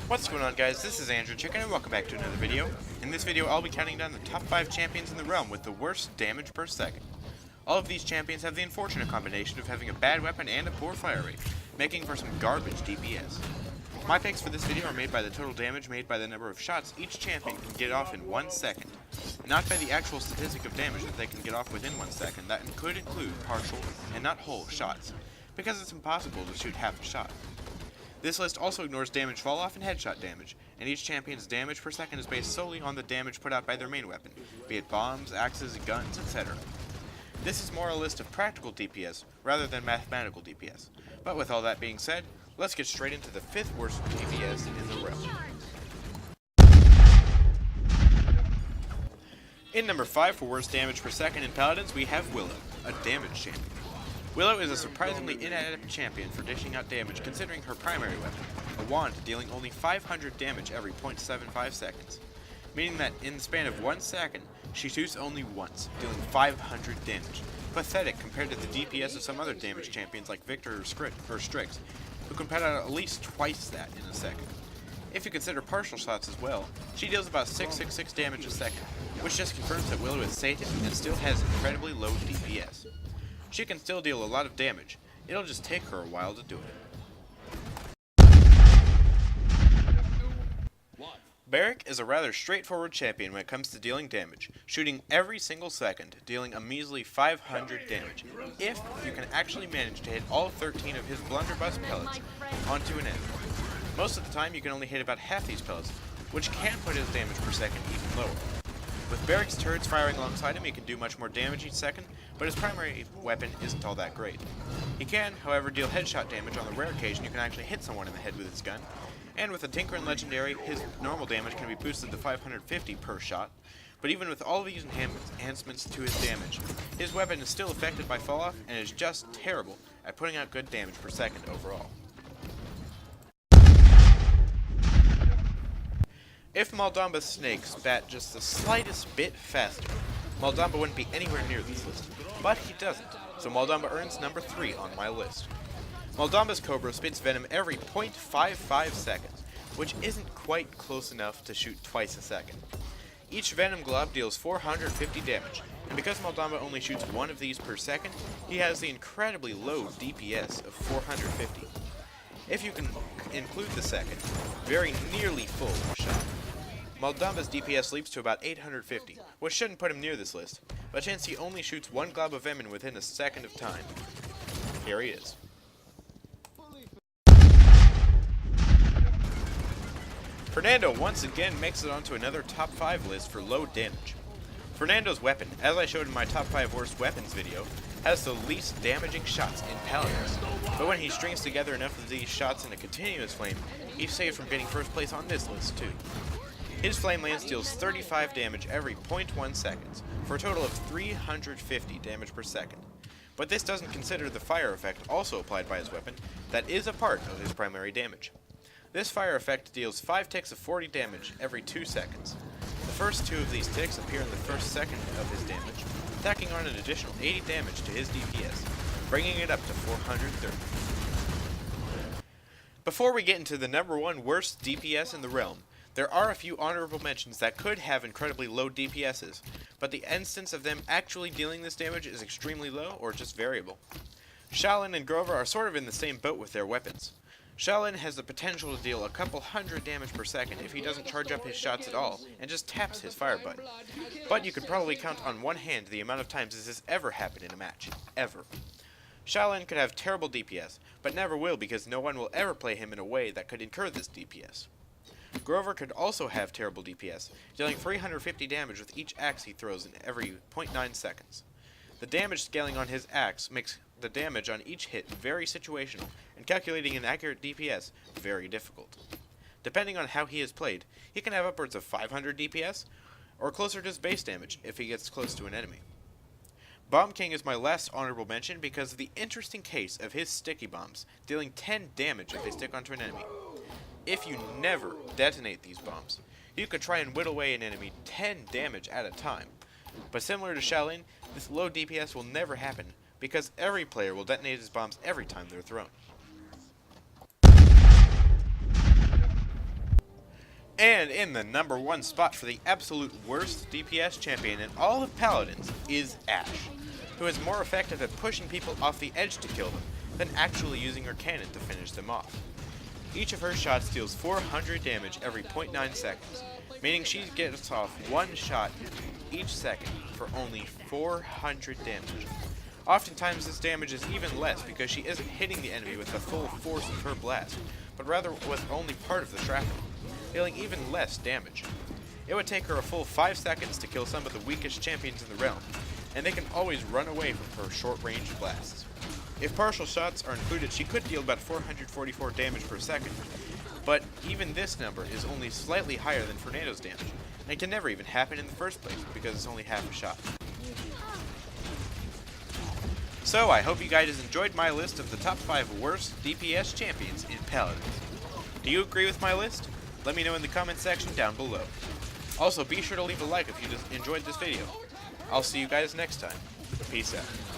What's going on, guys? This is AndrewChicken and welcome back to another video. In this video I'll be counting down the top 5 champions in the realm with the worst damage per second. All of these champions have the unfortunate combination of having a bad weapon and a poor fire rate, making for some garbage DPS. My picks for this video are made by the total damage made by the number of shots each champion can get off in 1 second, not by the actual statistic of damage that they can get off within 1 second. That could include partial and not whole shots, because it's impossible to shoot half a shot. This list also ignores damage fall-off and headshot damage, and each champion's damage per second is based solely on the damage put out by their main weapon, be it bombs, axes, guns, etc. This is more a list of practical DPS rather than mathematical DPS, but with all that being said, let's get straight into the 5th worst DPS in the realm. In number 5 for worst damage per second in Paladins, we have Willo, a damage champion. Willo is a surprisingly inadept champion for dishing out damage considering her primary weapon, a wand dealing only 500 damage every 0.75 seconds, meaning that in the span of 1 second, she shoots only once, dealing 500 damage. Pathetic compared to the DPS of some other damage champions like Victor or Strix, who can put out at least twice that in a second. If you consider partial shots as well, she deals about 666 damage a second, which just confirms that Willo is Satan and still has incredibly low DPS. She can still deal a lot of damage, it'll just take her a while to do it. Barrack is a rather straightforward champion when it comes to dealing damage, shooting every single second, dealing a measly 500 damage, if you can actually manage to hit all 13 of his blunderbuss pellets onto an enemy. Most of the time you can only hit about half these pellets, which can put his damage per second even lower. With Barrack's turrets firing alongside him, he can do much more damage each second, but his primary weapon isn't all that great. He can, however, deal headshot damage on the rare occasion you can actually hit someone in the head with his gun, and with a Tinker and Legendary, his normal damage can be boosted to 550 per shot, but even with all these enhancements to his damage, his weapon is still affected by falloff and is just terrible at putting out good damage per second overall. If Maldamba's snakes bat just the slightest bit faster, Maldamba wouldn't be anywhere near this list, but he doesn't, so Maldamba earns number 3 on my list. Maldamba's Cobra spits venom every 0.55 seconds, which isn't quite close enough to shoot twice a second. Each venom glob deals 450 damage, and because Maldamba only shoots 1 of these per second, he has the incredibly low DPS of 450. If you can include the second, very nearly full shot, Maldamba's DPS leaps to about 850, which shouldn't put him near this list, but since he only shoots 1 glob of venom within a second of time, here he is. Fernando once again makes it onto another top 5 list for low damage. Fernando's weapon, as I showed in my top 5 worst weapons video, has the least damaging shots in Paladins, but when he strings together enough of these shots in a continuous flame, he's saved from getting first place on this list too. His flame lance deals 35 damage every 0.1 seconds, for a total of 350 damage per second. But this doesn't consider the fire effect also applied by his weapon, that is a part of his primary damage. This fire effect deals 5 ticks of 40 damage every 2 seconds. The first 2 of these ticks appear in the first second of his damage, tacking on an additional 80 damage to his DPS, bringing it up to 430. Before we get into the number 1 worst DPS in the realm, there are a few honorable mentions that could have incredibly low DPSs, but the instance of them actually dealing this damage is extremely low or just variable. Shaolin and Grover are sort of in the same boat with their weapons. Shaolin has the potential to deal a couple hundred damage per second if he doesn't charge up his shots at all and just taps his fire button. But you could probably count on one hand the amount of times this has ever happened in a match. Ever. Shaolin could have terrible DPS, but never will because no one will ever play him in a way that could incur this DPS. Grover could also have terrible DPS, dealing 350 damage with each axe he throws in every 0.9 seconds. The damage scaling on his axe makes the damage on each hit very situational, and calculating an accurate DPS very difficult. Depending on how he is played, he can have upwards of 500 DPS, or closer to his base damage if he gets close to an enemy. Bomb King is my last honorable mention because of the interesting case of his sticky bombs, dealing 10 damage if they stick onto an enemy. If you never detonate these bombs, you could try and whittle away an enemy 10 damage at a time, But similar to shelling, this low DPS will never happen, because every player will detonate his bombs every time they're thrown. And in the number 1 spot for the absolute worst DPS champion in all of Paladins is Ashe, who is more effective at pushing people off the edge to kill them than actually using her cannon to finish them off. Each of her shots deals 400 damage every 0.9 seconds, meaning she gets off one shot each second for only 400 damage. Oftentimes this damage is even less because she isn't hitting the enemy with the full force of her blast, but rather with only part of the shrapnel, dealing even less damage. It would take her a full 5 seconds to kill some of the weakest champions in the realm, and they can always run away from her short-range blasts. If partial shots are included, she could deal about 444 damage per second, but even this number is only slightly higher than Fernando's damage, and can never even happen in the first place because it's only half a shot. So I hope you guys enjoyed my list of the top 5 worst DPS champions in Paladins. Do you agree with my list? Let me know in the comment section down below. Also, be sure to leave a like if you just enjoyed this video. I'll see you guys next time. Peace out.